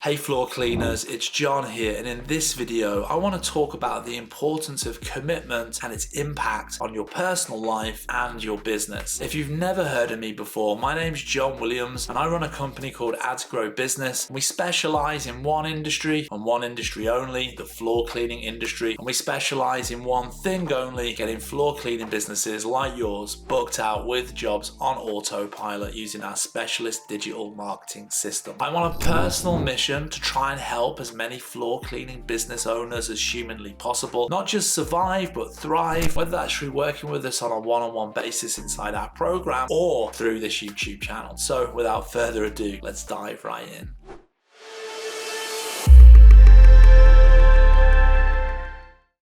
Hey floor cleaners, it's John here, and in this video I want to talk about the importance of commitment and its impact on your personal life and your business. If you've never heard of me before, my name's John Williams and I run a company called Ads Grow Business. We specialize in one industry and one industry only, the floor cleaning industry, and we specialize in one thing only, getting floor cleaning businesses like yours booked out with jobs on autopilot using our specialist digital marketing system. I'm on a personal mission to try and help as many floor cleaning business owners as humanly possible, not just survive but thrive, whether that's through working with us on a one-on-one basis inside our program or through this YouTube channel. So without further ado, let's dive right in.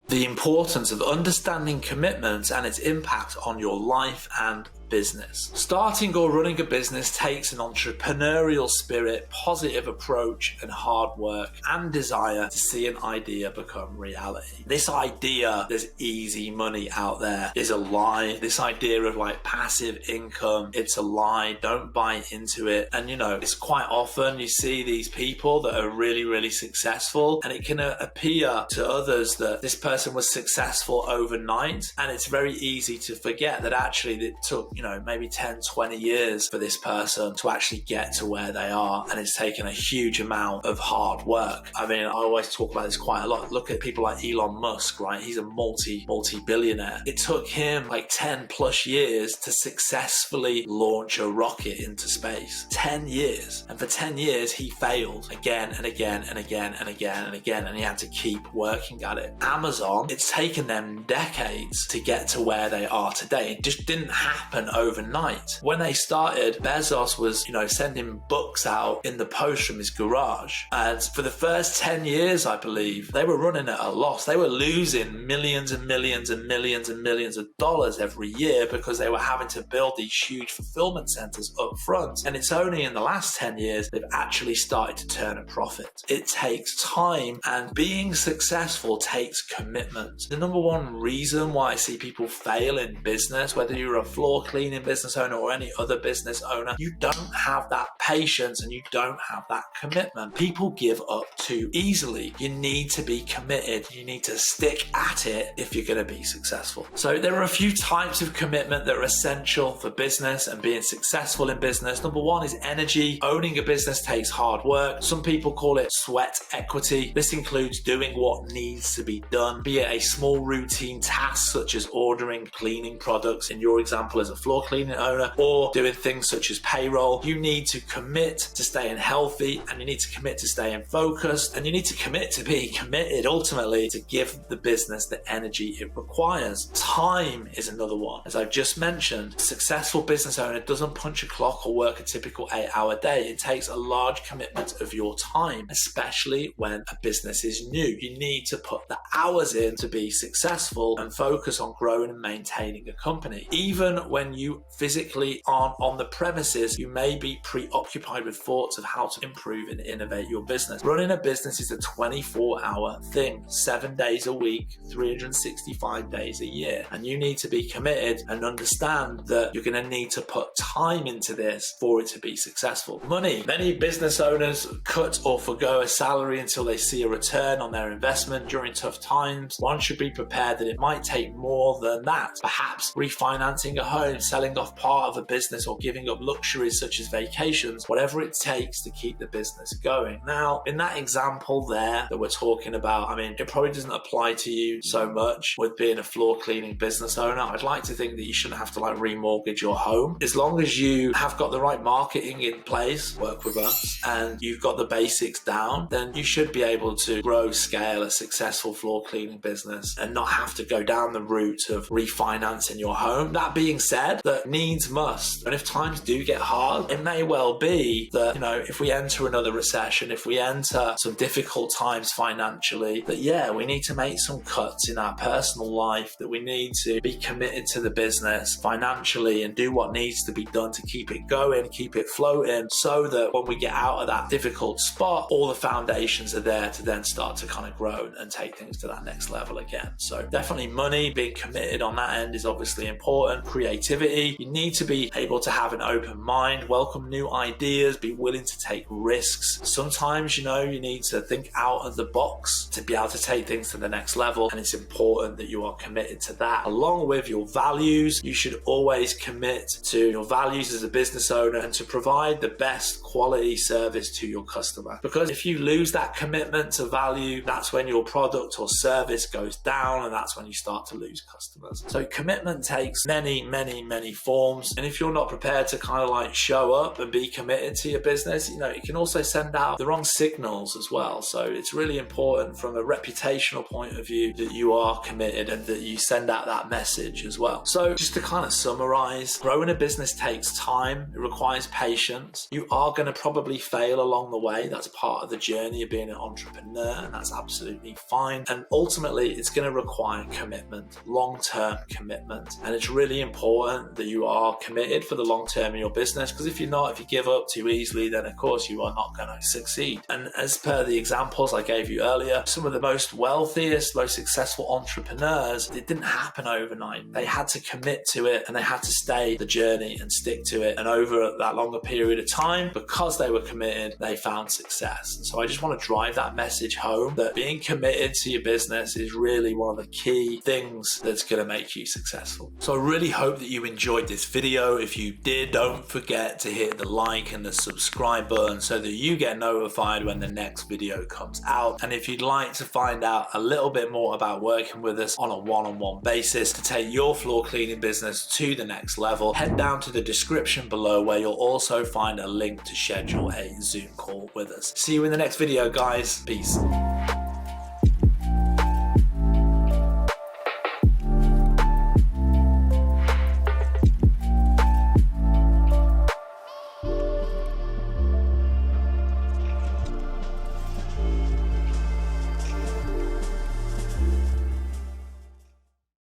The importance of understanding commitment and its impact on your life and business. Starting or running a business takes an entrepreneurial spirit, positive approach, and hard work and desire to see an idea become reality. This idea, there's easy money out there, is a lie. This idea of like passive income, it's a lie. Don't buy into it. And you know, it's quite often you see these people that are really successful, and it can appear to others that this person was successful overnight, and it's very easy to forget that actually it took maybe 10-20 years for this person to actually get to where they are, and it's taken a huge amount of hard work. I mean, I always talk about this quite a lot. Look at people like Elon Musk, right? He's a multi-billionaire. It took him like 10+ years to successfully launch a rocket into space. 10 years. And for 10 years he failed again and again and again and again and again, and he had to keep working at it. Amazon, it's taken them decades to get to where they are today. It just didn't happen overnight. When they started, Bezos was, sending books out in the post from his garage. And for the first 10 years, I believe, they were running at a loss. They were losing millions and millions and millions and millions of dollars every year because they were having to build these huge fulfillment centers up front. And it's only in the last 10 years they've actually started to turn a profit. It takes time, and being successful takes commitment. The number one reason why I see people fail in business, whether you're a floor cleaning business owner or any other business owner, you don't have that patience and you don't have that commitment. People give up too easily. You need to be committed. You need to stick at it if you're going to be successful. So there are a few types of commitment that are essential for business and being successful in business. Number one is energy. Owning a business takes hard work. Some people call it sweat equity. This includes doing what needs to be done, be it a small routine task such as ordering cleaning products, in your example as a floor cleaning owner, or doing things such as payroll. You need to commit to staying healthy, and you need to commit to staying focused, and you need to commit to being committed ultimately to give the business the energy it requires. Time is another one. As I've just mentioned, a successful business owner doesn't punch a clock or work a typical 8-hour day. It takes a large commitment of your time, especially when a business is new. You need to put the hours in to be successful and focus on growing and maintaining a company. Even when you physically aren't on the premises, you may be preoccupied with thoughts of how to improve and innovate your business. Running a business is a 24-hour thing, 7 days a week, 365 days a year. And you need to be committed and understand that you're going to need to put time into this for it to be successful. Money. Many business owners cut or forgo a salary until they see a return on their investment during tough times. One should be prepared that it might take more than that. Perhaps refinancing a home, selling off part of a business, or giving up luxuries such as vacations, whatever it takes to keep the business going. Now, in that example there that we're talking about, I mean, it probably doesn't apply to you so much with being a floor cleaning business owner. I'd like to think that you shouldn't have to remortgage your home. As long as you have got the right marketing in place, work with us, and you've got the basics down, then you should be able to grow, scale a successful floor cleaning business and not have to go down the route of refinancing your home. That being said, that needs must. And if times do get hard, it may well be that, if we enter another recession, if we enter some difficult times financially, that we need to make some cuts in our personal life, that we need to be committed to the business financially and do what needs to be done to keep it going, keep it floating, so that when we get out of that difficult spot, all the foundations are there to then start to kind of grow and take things to that next level again. So definitely money, being committed on that end is obviously important. Creativity creativity. You need to be able to have an open mind, welcome new ideas, be willing to take risks. Sometimes, you need to think out of the box to be able to take things to the next level, and it's important that you are committed to that. Along with your values, you should always commit to your values as a business owner and to provide the best quality service to your customer. Because if you lose that commitment to value, that's when your product or service goes down, and that's when you start to lose customers. So commitment takes many forms, and if you're not prepared to kind of like show up and be committed to your business, it can also send out the wrong signals as well. So it's really important from a reputational point of view that you are committed and that you send out that message as well. So just to kind of summarize, growing a business takes time. It requires patience. You are going to probably fail along the way. That's part of the journey of being an entrepreneur, and that's absolutely fine. And ultimately, it's going to require commitment, long-term commitment. And it's really important that you are committed for the long term in your business, because if you're not, if you give up too easily, then of course you are not going to succeed. And as per the examples I gave you earlier, some of the most wealthiest, most successful entrepreneurs, it didn't happen overnight. They had to commit to it, and they had to stay the journey and stick to it. And over that longer period of time, because they were committed, they found success. And so I just want to drive that message home, that being committed to your business is really one of the key things that's going to make you successful. So I really hope that you enjoyed this video. If you did, don't forget to hit the like and the subscribe button so that you get notified when the next video comes out. And if you'd like to find out a little bit more about working with us on a one-on-one basis to take your floor cleaning business to the next level, head down to the description below, where you'll also find a link to schedule a Zoom call with us. See you in the next video, guys. Peace.